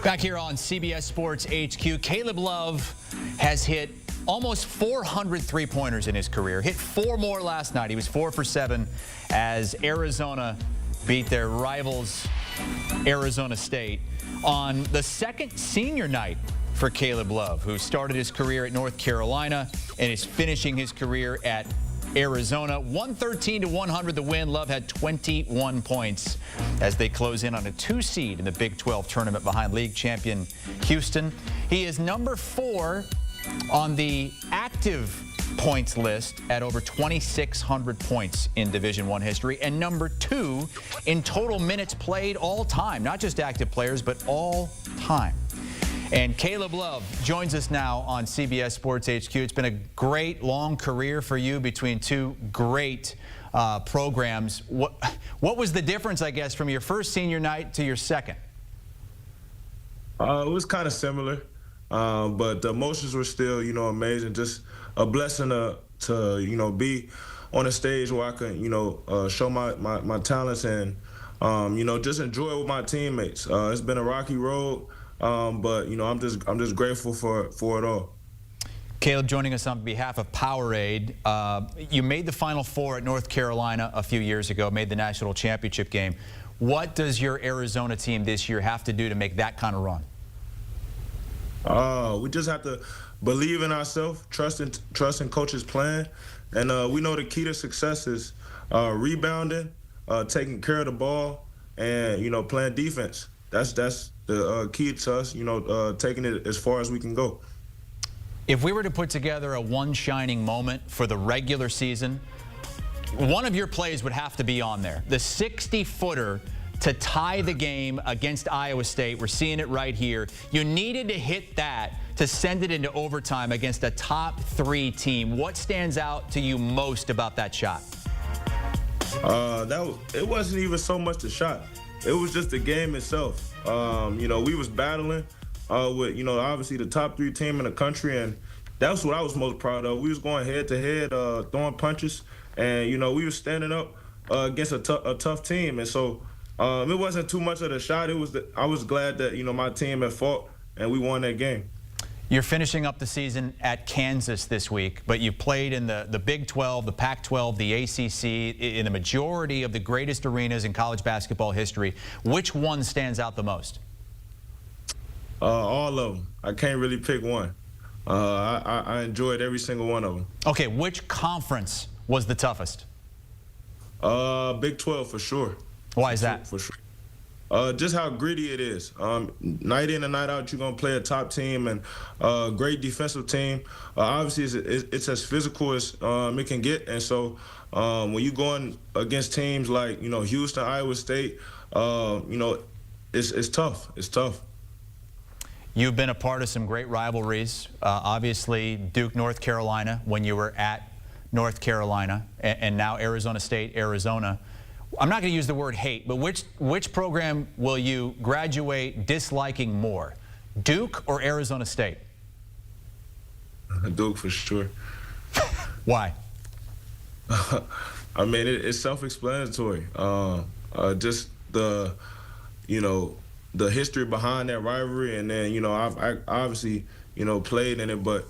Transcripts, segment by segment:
Back here on CBS Sports HQ, Caleb Love has hit almost 400 three-pointers in his career. Hit 4 more last night. He was 4 for 7 as Arizona beat their rivals, Arizona State, on the second senior night for Caleb Love, who started his career at North Carolina and is finishing his career at Arizona. 113-100 the win. Love had 21 points as they close in on a 2 seed in the Big 12 tournament behind league champion Houston. He is number 4 on the active points list at over 2,600 points in Division I history, and number 2 in total minutes played all time, not just active players, but all time. And Caleb Love joins us now on CBS Sports HQ. It's been a great, long career for you between 2 great programs. What was the difference, I guess, from your first senior night to your second? It was kind of similar, but the emotions were still, amazing. Just a blessing to be on a stage where I can, show my talents and, just enjoy it with my teammates. It's been a rocky road. But I'm just grateful for it all. Caleb joining us on behalf of Powerade. You made the Final Four at North Carolina a few years ago, made the national championship game. What does your Arizona team this year have to do to make that kind of run? We just have to believe in ourselves, trust in coach's plan, and we know the key to success is rebounding, taking care of the ball, and playing defense. That's the key to us, taking it as far as we can go. If we were to put together a one shining moment for the regular season, one of your plays would have to be on there. The 60-footer to tie the game against Iowa State. We're seeing it right here. You needed to hit that to send it into overtime against a top 3 team. What stands out to you most about that shot? It wasn't even so much the shot. It was just the game itself. We was battling with, obviously the top 3 team in the country, and that's what I was most proud of. We was going head to head, throwing punches, and, we was standing up against a tough team. And so it wasn't too much of the shot. I was glad that, my team had fought, and we won that game. You're finishing up the season at Kansas this week, but you played in the Big 12, the Pac-12, the ACC, in the majority of the greatest arenas in college basketball history. Which one stands out the most? All of them. I can't really pick one. I enjoyed every single one of them. Okay, which conference was the toughest? Big 12 for sure. Why is that? For sure. Just how gritty it is. Night in and night out, you're going to play a top team and a great defensive team. Obviously, it's as physical as it can get. And so when you're going against teams like, Houston, Iowa State, it's tough. It's tough. You've been a part of some great rivalries. Obviously, Duke, North Carolina, when you were at North Carolina, and now Arizona State, Arizona. I'm not going to use the word hate, but which program will you graduate disliking more, Duke or Arizona State? Duke for sure. Why? I mean, it's self-explanatory. Just the history behind that rivalry, and then I obviously played in it, but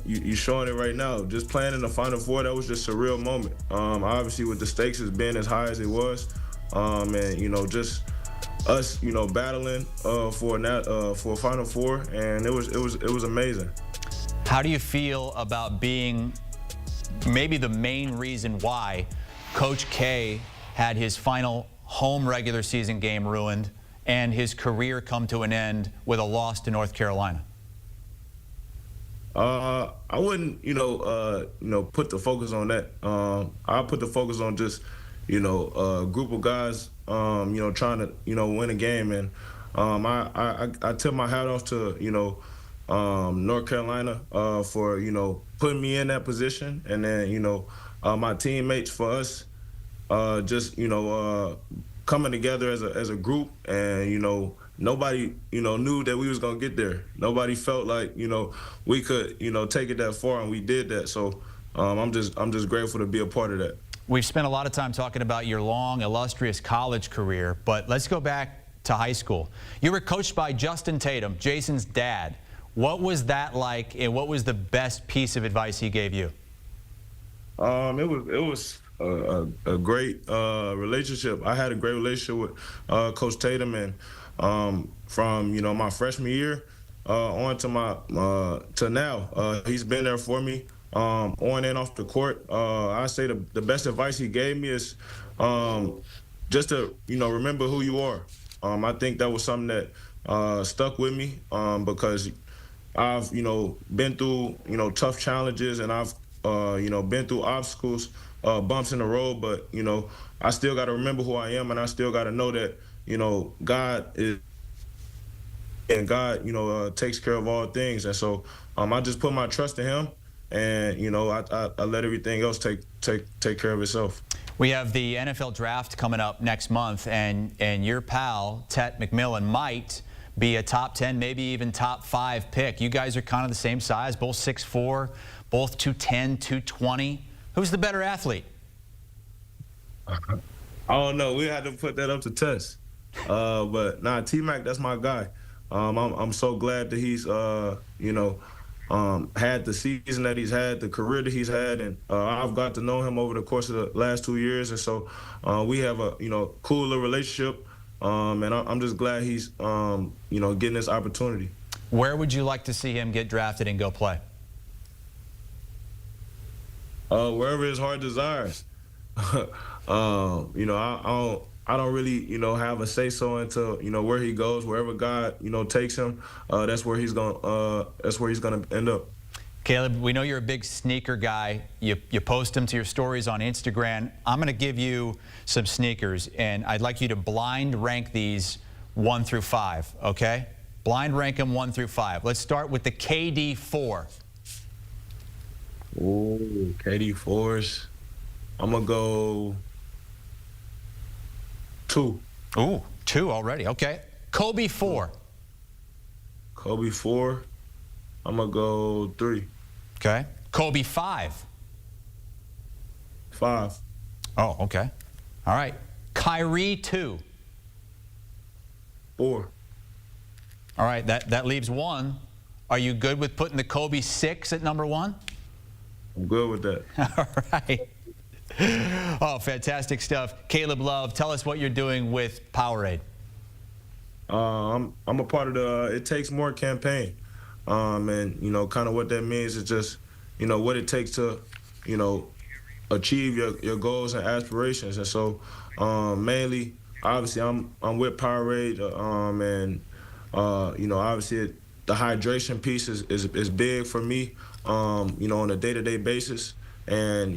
you're showing it right now. Just playing in the Final Four, that was just a surreal moment. Obviously, with the stakes as being as high as it was, and just us, battling for a Final Four, and it was amazing. How do you feel about being maybe the main reason why Coach K had his final home regular season game ruined and his career come to an end with a loss to North Carolina? I wouldn't, put the focus on that. I put the focus on just, a group of guys, trying to, win a game. And I tip my hat off to, North Carolina for, putting me in that position. And then, my teammates for us, just, coming together as a group, and, nobody, knew that we was gonna get there. Nobody felt like, we could, take it that far, and we did that. So I'm just grateful to be a part of that. We've spent a lot of time talking about your long, illustrious college career, but let's go back to high school. You were coached by Justin Tatum, Jason's dad. What was that like, and what was the best piece of advice he gave you? It was a great relationship. I had a great relationship with Coach Tatum, and from my freshman year on to to now, he's been there for me on and off the court. I say the best advice he gave me is just to remember who you are. I think that was something that stuck with me because I've been through tough challenges, and I've been through obstacles, bumps in the road, but I still got to remember who I am, and I still got to know that God is, and God takes care of all things. And so I just put my trust in Him, and I let everything else take care of itself. We have the NFL draft coming up next month, and your pal Tet McMillan might be a top 10, maybe even top 5 pick. You guys are kind of the same size, both 6'4", both 210, 220. Who's the better athlete? I don't know. We had to put that up to test. But nah, T-Mac, that's my guy. I'm so glad that he's had the season that he's had, the career that he's had, and I've got to know him over the course of the last 2 years, and so we have a cool little relationship, and I'm just glad he's getting this opportunity. Where would you like to see him get drafted and go play? Wherever his heart desires. I don't really have a say so into where he goes. Wherever God takes him, that's where he's gonna end up. Caleb, we know you're a big sneaker guy. You post them to your stories on Instagram. I'm gonna give you some sneakers, and I'd like you to blind rank these 1 through 5. Okay? Blind rank them 1 through 5. Let's start with the KD4. Ooh, KD4s. I'm gonna go 2. Ooh, 2 already. Okay. Kobe 4. Kobe 4. I'm gonna go 3. Okay. Kobe 5. 5. Oh, okay. All right. Kyrie 2. 4. All right. That leaves 1. Are you good with putting the Kobe 6 at number 1? I'm good with that. All right. Oh, fantastic stuff. Caleb Love, tell us what you're doing with Powerade. I'm a part of the It Takes More campaign. And, kind of what that means is just, what it takes to, achieve your goals and aspirations. And so, mainly, obviously, I'm with Powerade, and, obviously, the hydration piece is big for me, on a day-to-day basis. And,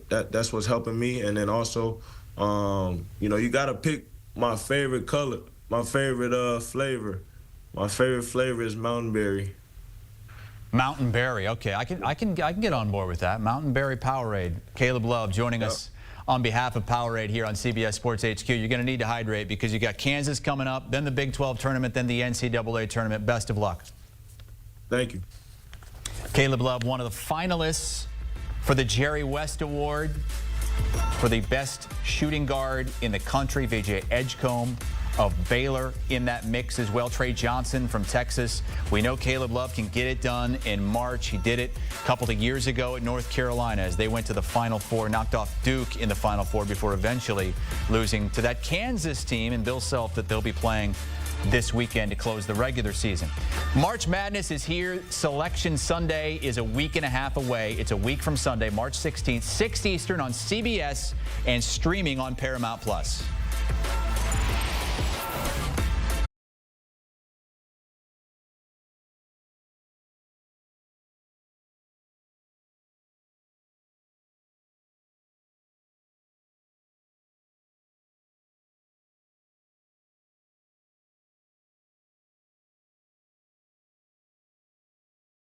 that's what's helping me. And then also, you got to pick my favorite color, my favorite flavor. My favorite flavor is Mountain Berry. Mountain Berry. Okay, I can get on board with that. Mountain Berry Powerade. Caleb Love joining us on behalf of Powerade here on CBS Sports HQ. You're going to need to hydrate because you got Kansas coming up, then the Big 12 tournament, then the NCAA tournament. Best of luck. Thank you. Caleb Love, one of the finalists for the Jerry West Award for the best shooting guard in the country. VJ Edgecombe of Baylor in that mix as well. Trey Johnson from Texas. We know Caleb Love can get it done in March. He did it a couple of years ago at North Carolina as they went to the Final Four, knocked off Duke in the Final Four before eventually losing to that Kansas team and Bill Self that they'll be playing this weekend to close the regular season. March Madness is here. Selection Sunday is a week and a half away. It's a week from Sunday, March 16th, 6 Eastern on CBS and streaming on Paramount+.